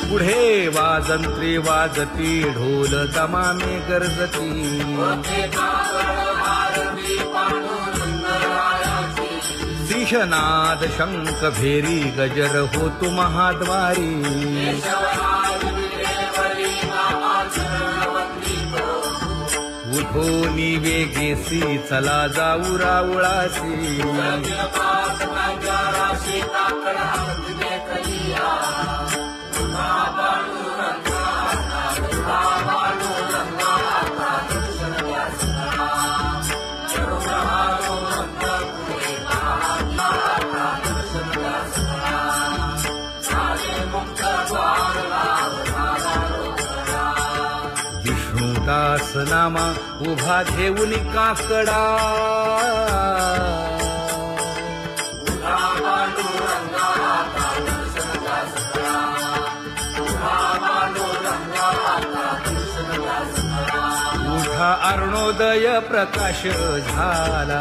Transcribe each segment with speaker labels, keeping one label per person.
Speaker 1: पुढे वाजंत्री वाजती ढोल दमामे गरजती शिशनाद शंख भेरी गजर होतु महाद्वारी उठोनी वेगेसी चला जाऊ रावळासी विष्णुदास नामा उभा घेऊन काकडा उठा अरुणोदय प्रकाश झाला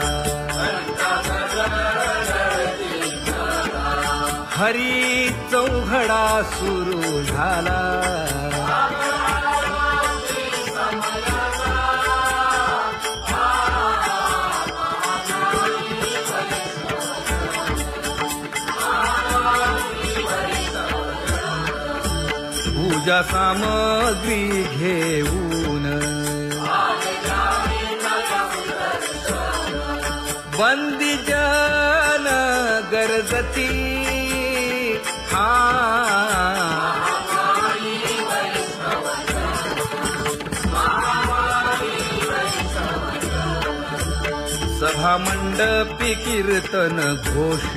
Speaker 1: हरी चौघडा सुरू झाला पूजा सामग्री घेऊन बंदी जन गरजती सभा मंडपी कीर्तन घोष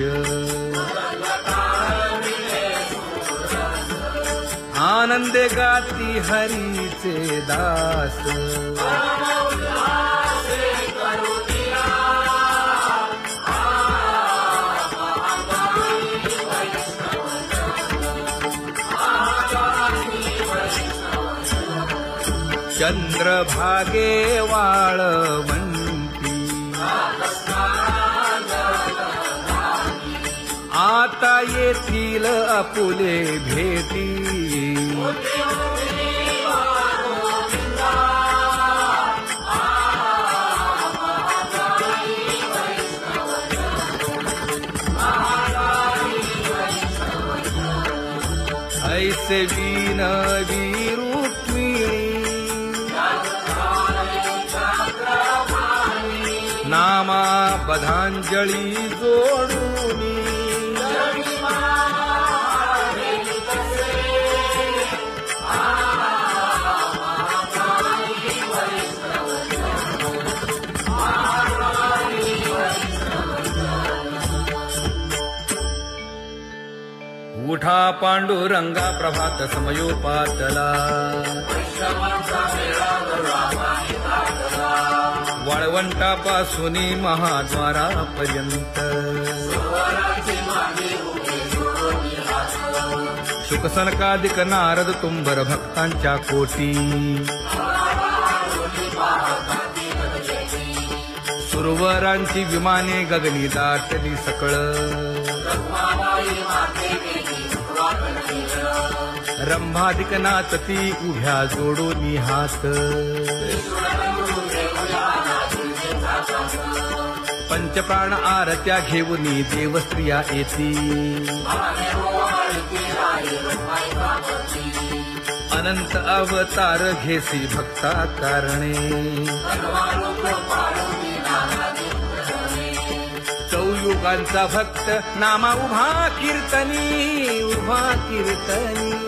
Speaker 1: आनंदे गाती हरीचे दास चंद्रभागे वाळवंती आता येथील आपुले भेटी ऐसे विनवी रुक्मिणी नामा पदांजली जोडूनी उठा पांडुरंगा प्रभात समयोपातला वाळवंटापासून महाद्वारापर्यंत शुकसनकादिक नारद तुंबर भक्तांच्या कोटी सुरवरांची विमाने गगनी दाटली सकळ रंभादिक नाचती उभ्या जोडोनी हात पंचप्राण आरत्या घेऊनी देवस्त्रिया येती अनंत अवतार घेसी भक्ता कारणे चौयुगांचा भक्त नामा उभा कीर्तनी उभा कीर्तनी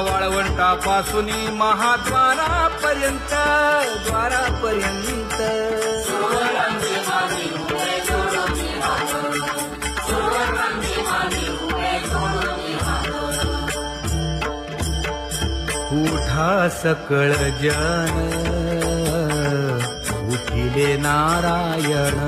Speaker 1: वाळवंटापासून महाद्वारापर्यंत द्वारापर्यंत उठा सकळ जन उठिले नारायण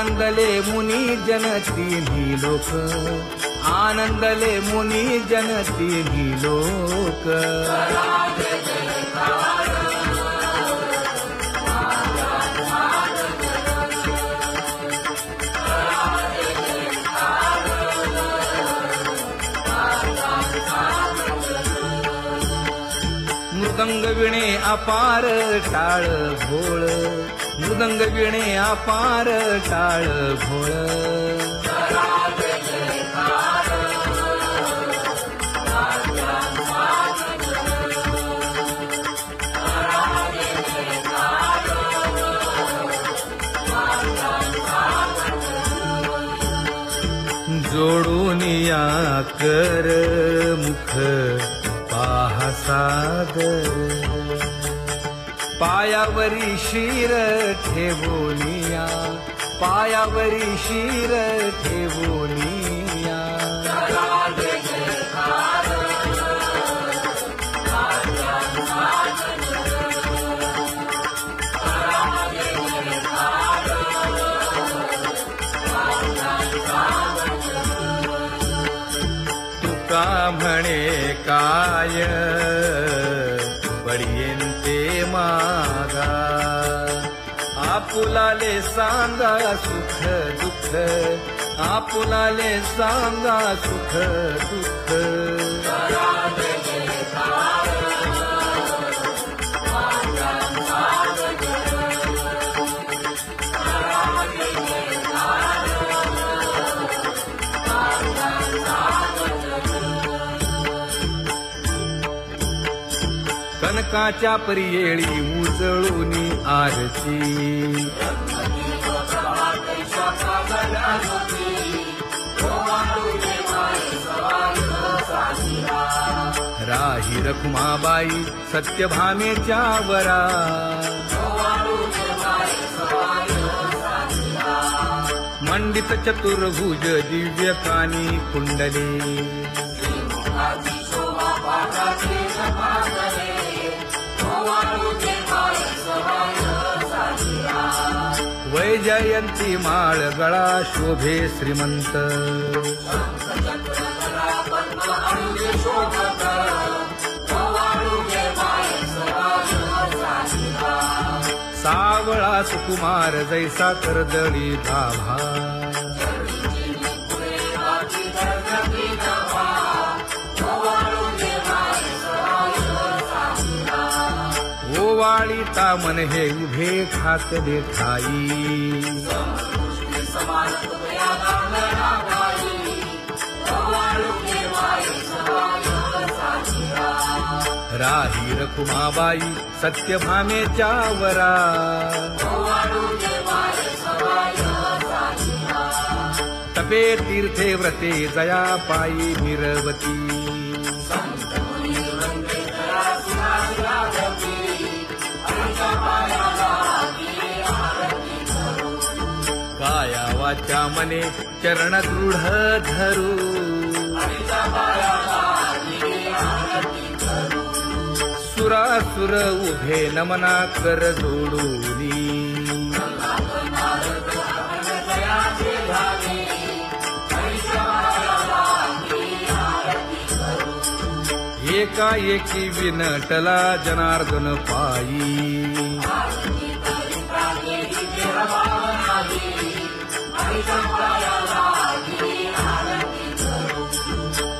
Speaker 1: आनंदले मुनी जन तिन्ही लोक, आनंदले मुनी जन तिन्ही लोक. मृदंग विणे अपार टाळ भोळ, मृदंग विणे अपार टाळ भोळ. जोडून या कर मुख पाहा सागर, पायावरी शिर ठेवोनिया, पायावरी शिर ठेवोनिया. तुका म्हणे काय बडियेंते मागा, आपुलाले सांगा सुख दुःख, आपुलाले सांगा सुख दुःख. कनकाच्या परियेळी उजळूनी आरती, राही रखुमाबाई सत्यभामेच्या वरा, मंडित चतुर्भुज दिव्य कानी कुंडले, वैजयंती माळ गळा शोभे श्रीमंत, सावळा सुकुमार जैसा कर्दळी गाभा, ओवाळी तामन हे उभे खाकले ठाई, राही रखुमाबाई सत्यभामेच्या वरा, तपे तीर्थे व्रते जया पायी मिरवती, काया वाचा मने चरण दृढ धरू, सुरासुर उभे नमना कर जोडूनी, एकाएकी विनटला जनार्दन पायी,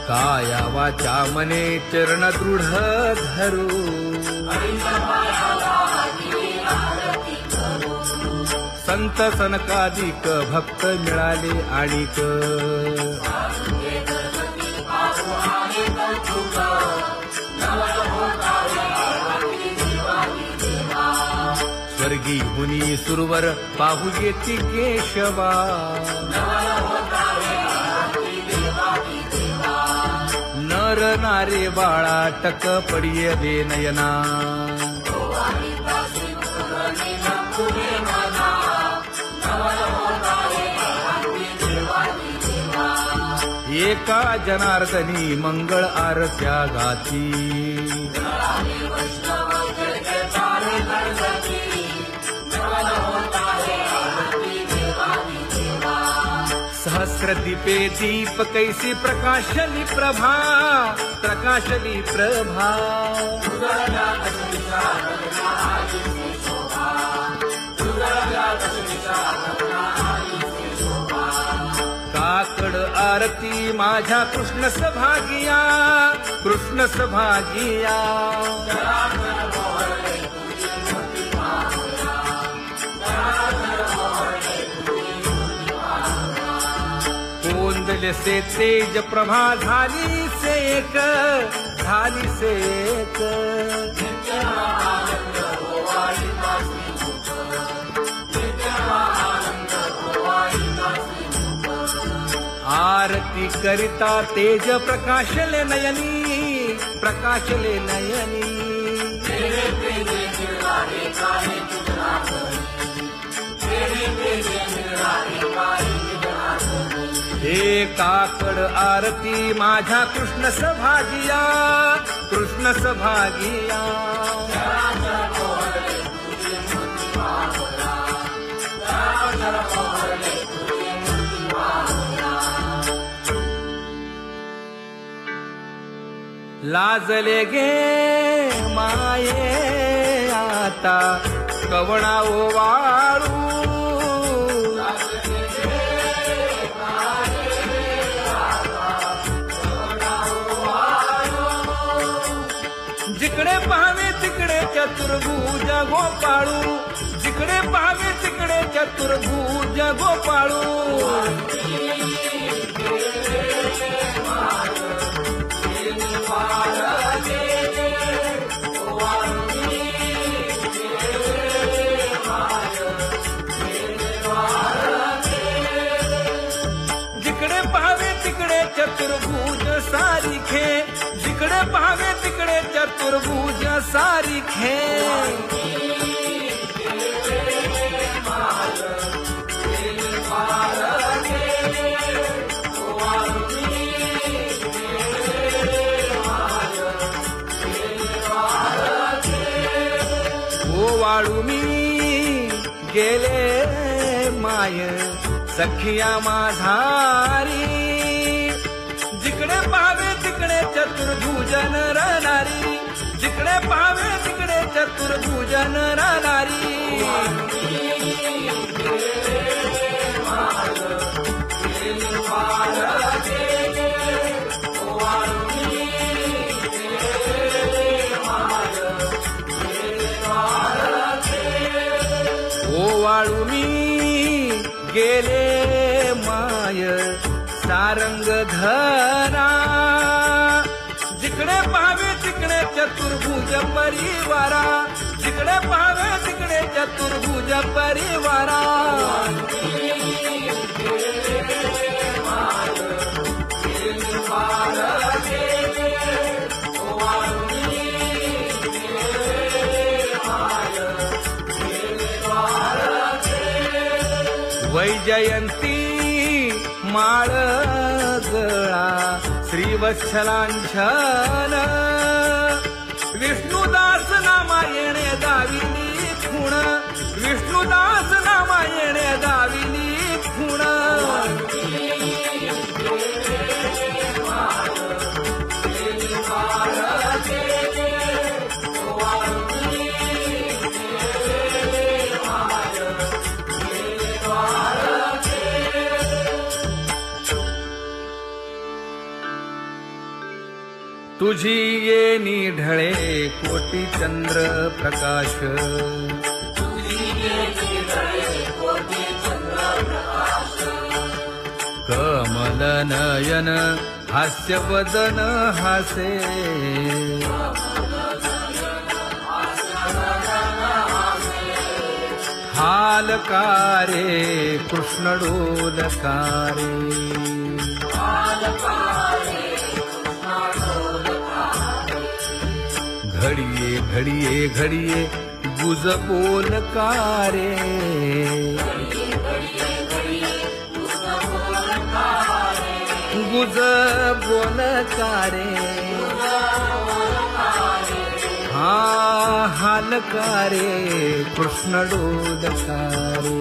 Speaker 1: काया वाचा मने चरण दृढ धरू, संत सनकादिक भक्त मिळाले आणिक, स्वर्गी मुनी सुरवर पाहू येती केशवा, नर नारे बाळा टक पडिये दे नयना, एका जनार्दनी मंगळ आरत्या गाती, काया वाचा मने सहस्रदीपे दीप कैसी प्रकाशली प्रभा, प्रकाशली प्रभा. काकड आरती माझ्या कृष्ण सभागिया, कृष्ण सभागिया. कोंदले से तेज प्रभा झाली से एक, झाली से एक. आरती करिता तेज प्रकाशले नयनी, प्रकाशले नयनी. हे काकड आरती माझ्या कृष्ण सभागिया, कृष्ण सभागिया. लाजले गे माये आता कवणा ओवाळू. जिकडे पाहावे तिकडे चतुर्भुज गोपाळू, जिकडे पाहावे तिकडे चतुर्भुज गोपाळू. जिकडे पाहावे तिकडे चतुर्भुज सारिखे, जिकडे पाहावे तिकडे चतुर्भुज सारिखे. ओवाळू मी गेले माय सखिया माझारी. जिकडे पाहावे तिकडे चतुर्भुज नरनारी, जिकडे पाहावे तिकडे चतुर्भुज नरनारी. ओवाळू मी गेले माय सारंग धरा. जिकडे पाहावे तिकडे चतुर्भुज परिवारा, जिकडे पाहावे तिकडे चतुर्भुज परिवारा. वैजयंती माळ गळा श्रीवत्सलांछन. विष्णुदास नामायणे दाविनी खूण, विष्णुदास नामायणे दाविनी खूण. तुझी येनी ढळे कोटी चंद्र प्रकाश. कमल नयन हास्य वदन हासे. हालकारे कृष्ण डोलकारे. घडिये घडिये घडिये गुज बोलकारे. गुज बोलकारे. हा हालकारे कृष्ण डोलकारे.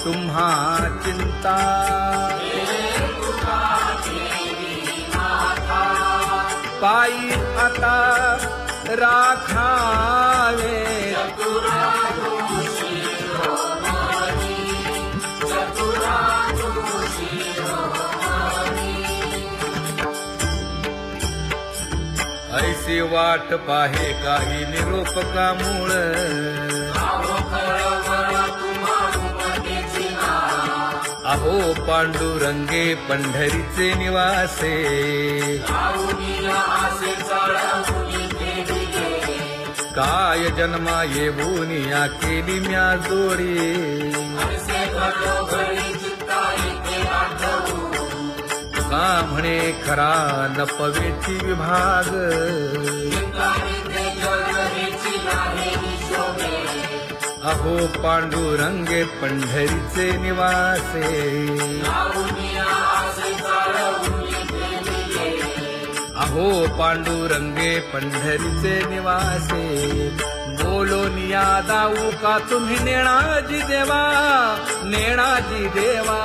Speaker 1: तुम्हा चिंता पायी आता राखावे ऐसी वाट पाहे काही निरोप का मूळ अहो पांडुरंगे पंढरीचे निवासे काय जन्मा येऊन या केली म्या जोडी का म्हणे खरा नपवेची विभाग अहो पांडुरंगे पंढरीचे निवासे अहो पांडुरंगे पंढरीचे निवासे बोलोनिया दाऊ का तुम्ही नेणाजी देवा नेणाजी देवा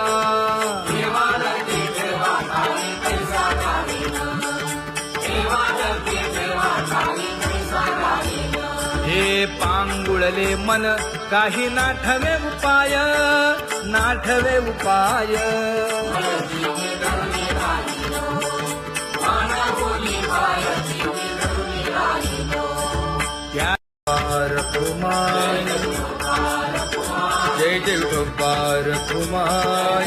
Speaker 1: हे पांगुळले मन काही नाठवे उपाय नाठवे उपाय जय जय विठोबार कुमार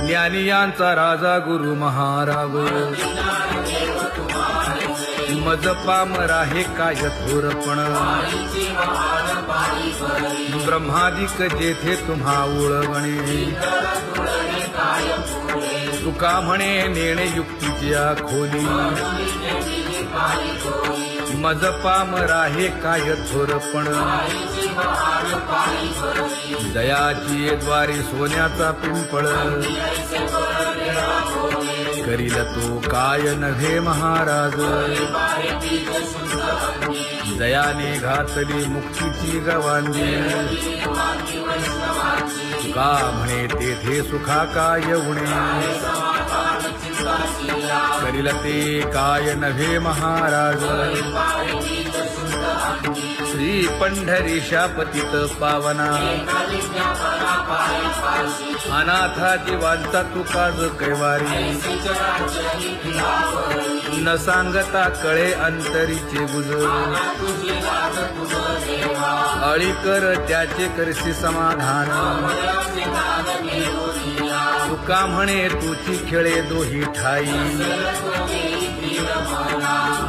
Speaker 1: ज्ञानियांचा राजा गुरु महाराज मज पामरा हे काय थोरपण ब्रह्मादिक जेथे तुम्हा उळवणे तुका म्हणे नेणे युक्तीची खोली मज पामरा हे काय थोरपण दयाची द्वारी सोन्याचा पिंपळ करील तो काय नव्हे महाराज दयाने घातली मुक्तीची गवांगी का म्हणे तेथे सुखा काय उणे करील ते काय नव्हे महाराज श्री पंढरीशा पतित पावना अनाथा जीवांचा तुका ज कैवारी न सांगता कळे अंतरीचे गुज अळी कर त्याचे करशी समाधान तुका म्हणे तुची खेळे दोही ठाई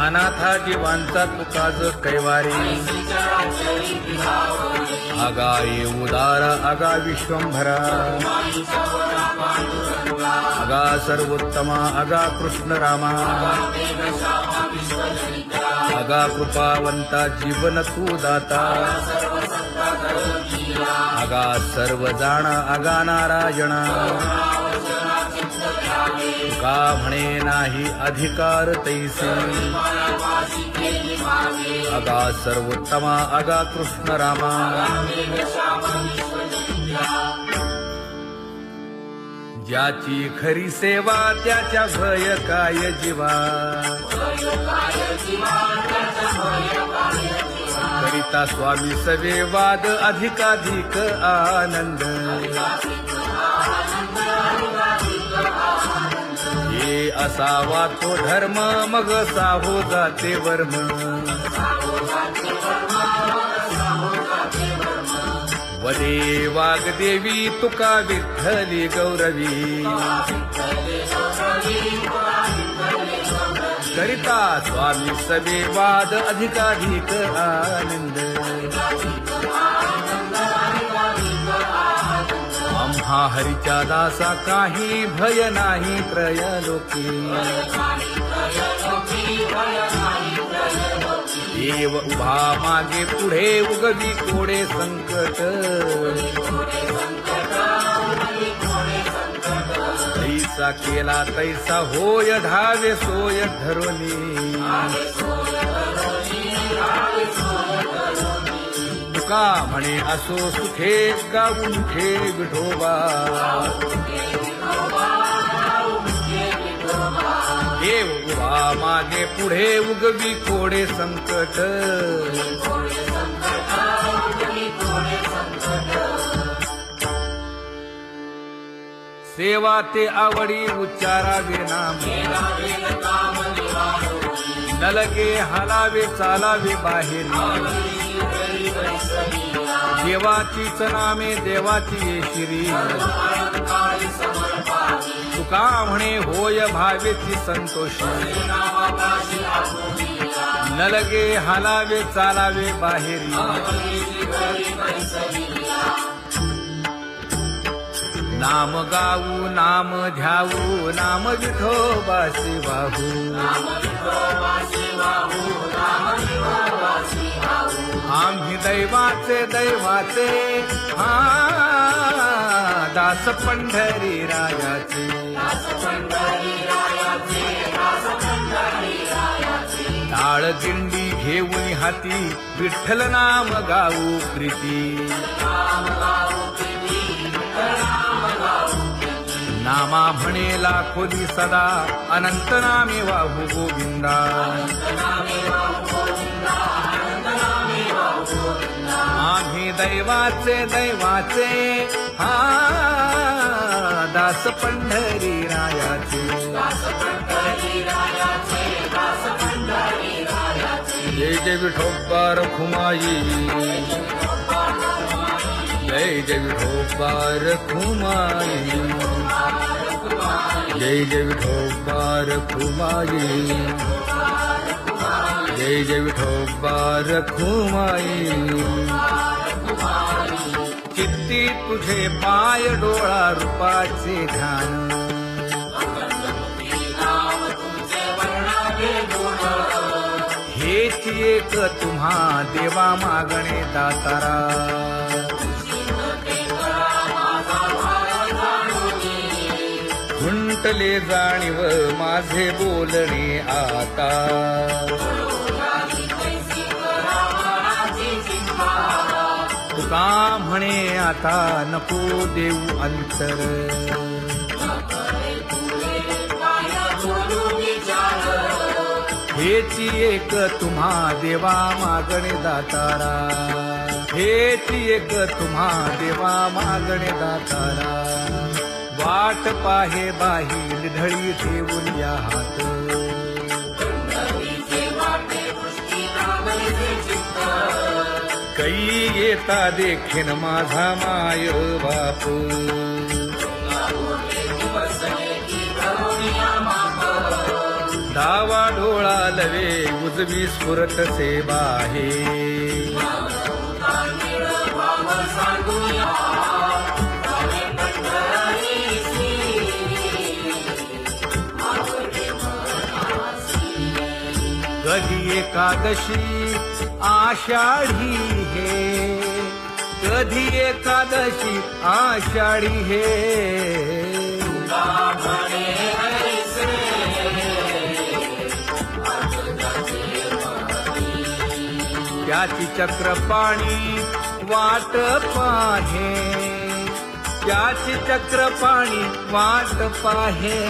Speaker 1: अनाथा जीवांचा तुका ज कैवारी आगा ये उदार आगा विश्वंभरा आगा सर्वोत्तमा आगा कृष्ण रामा आगा कृपावंता जीवन तू दाता आगा सर्व जाणा आगा नारायणा का म्हणे नाही अधिकार तैसे आगा सर्वोत्तमा आगा कृष्ण रामा ज्याची खरी सेवा त्याच्या भय काय जीवा करिता स्वामी सवे वाद अधिकाधिक आनंद हे असावा तो धर्म मग साहो जाते वर्म वदे वाग्देवी तुका विठ्ठली गौरवी करिता स्वामी सवे वाद अधिकाधिक आनंद आम्हा हरीच्या दासा काही भय नाही त्रयलोकी देव उभा मागे पुढे उगवी कोडे संकट तैसा केला तैसा होय धावे सोय धरोनी तुका म्हणे असो सुखे गाऊन घे विठोबा देव उभा मागे पुढे उगवी कोडे संकट सेवा ते आवडी उच्चारावे नाम न लगे हालावे चालावे बाहेरी देवाचीच नामे देवाची येशिरी तुका म्हणे होय भावेची संतोषी न लगे हालावे चालावे बाहेरी नाम गाऊ नाम ध्याऊ नाम विठोबासी वाहू आम्ही दैवाचे हा दास पंढरी रायाचे टाळ दिंडी घेऊन हाती विठ्ठल नाम गाऊ प्रीती नामा म्हणेला खोली सदा अनंत नामे वाहू गोविंदा आम्ही दैवाचे हा दास पंढरी रायाचे जय जय विठोबा रखुमाई जय जय विठोबा रखुमाई जय जय विठोबा रखुमाई जय जय विठोबा रखुमाई चित्ती तुझे पाय डोळा रूपाचे ध्यान हेच एक तुम्हा देवा मागणे दातारा खुंटले जाणीव माझे बोलणे आता तुका म्हणे आता नको देऊ अंतर हेची एक तुम्हा देवा मागणे दातारा हेची एक तुम्हा देवा मागणे दातारा वाट पाहे बाही ढळी ठेवून या हात कै येता देखेन माझा माय बाप डावा डोळा लवे उजवी स्फुरत से बाहे कधी एकादशी आषाढी हे कधी एकादशी आषाढी हे त्याची चक्रपाणी वाट पाहे त्याची चक्रपाणी वाट पाहे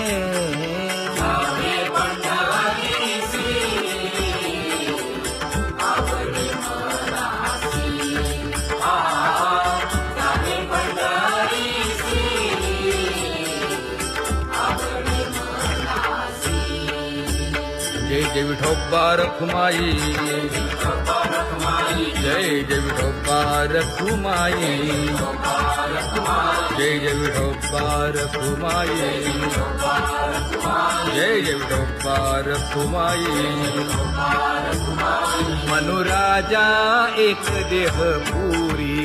Speaker 1: जय जय विठोबा रखुमाई जय जय विठोबा रखुमाई जय जय विठोबा रखुमाई जय जय विठोबा रखुमाई मनुराजा एक देह पुरी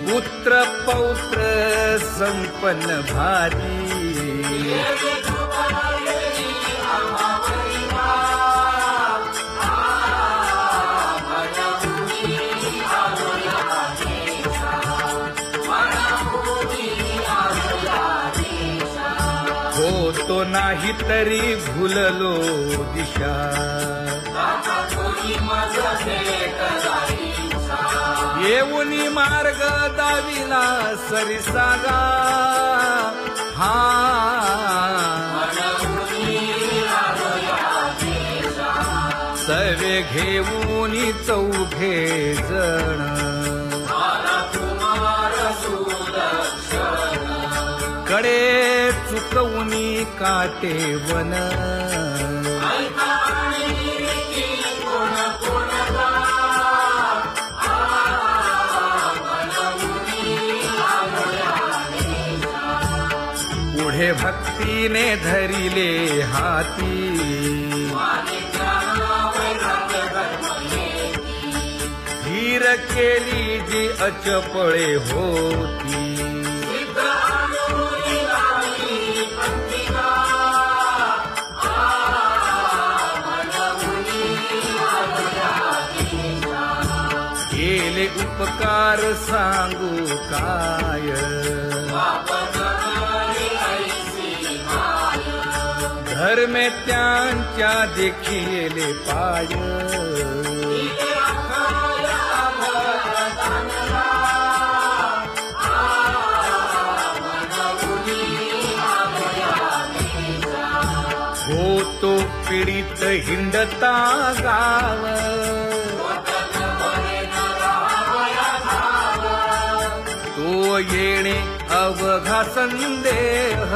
Speaker 1: पुत्र पौत्र संपन्न भारी हो तो नाही तरी भुललो दिशा येऊनी मार्ग दाविला सरिसागा हा सवे घेऊनी चौघे जण कडे चुकवूनी काटे वन पुढे भक्तीने धरिले हाती धीर केली जी अचपळे होती केले उपकार सांगू काय धर्मे त्यांच्या देखिले पाय होतो पीडित हिंडता गाव तो येणे अवघा संदेह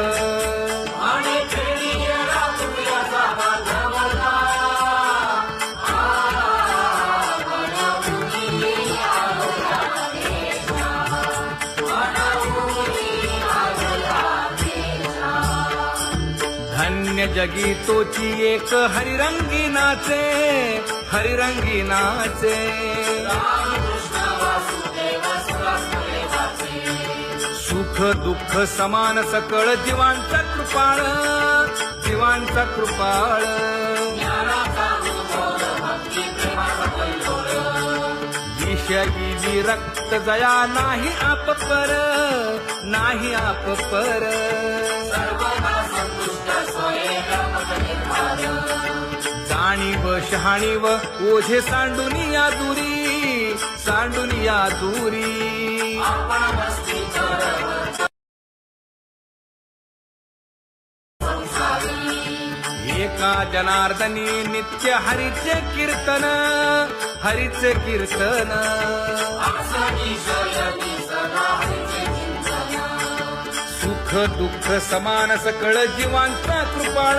Speaker 1: धन्य जगी तोची एक हरिरंगी नाचे हरिरंगी नाचे सुख दुःख समान सकळ जीवांचा कृपाळ जीवांचा कृपाळ विषयी विरक्त जया नाही आप पर नाही आप पर जाणीव शहाणीव ओझे सांडुनिया दूरी एका जनार्दनी नित्य हरीचे कीर्तन सुख दुःख समान सकळ जीवांचा कृपाळ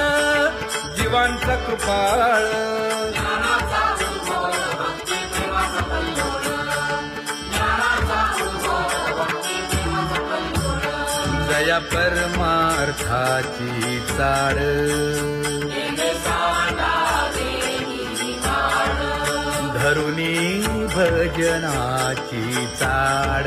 Speaker 1: जया परमार्थाची चाळ धरुनी भजनाची चाळ